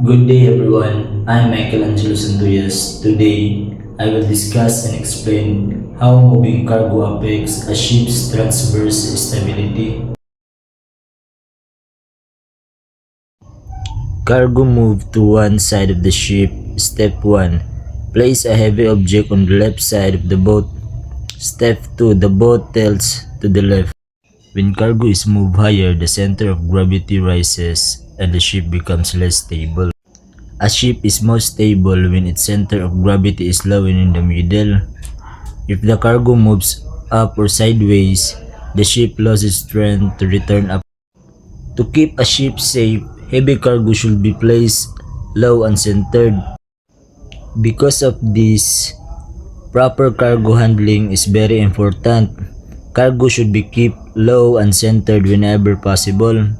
Good day everyone, I'm Michelangelo Santuyas. Today, I will discuss and explain how moving cargo affects a ship's transverse stability. Cargo move to one side of the ship. Step 1. Place a heavy object on the left side of the boat. Step 2. The boat tilts to the left. When cargo is moved higher, the center of gravity rises and the ship becomes less stable. A ship is most stable when its center of gravity is low and in the middle. If the cargo moves up or sideways, the ship loses strength to return up. To keep a ship safe, heavy cargo should be placed low and centered. Because of this, proper cargo handling is very important. Cargo should be kept low and centered whenever possible.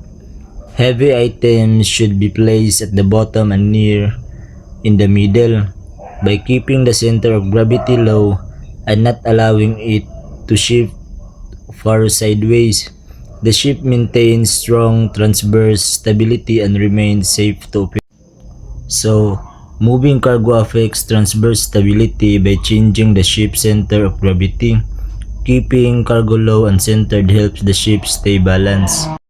Heavy items should be placed at the bottom and near in the middle. By keeping the center of gravity low and not allowing it to shift far sideways, the ship maintains strong transverse stability and remains safe to operate. So, moving cargo affects transverse stability by changing the ship's center of gravity. Keeping cargo low and centered helps the ship stay balanced.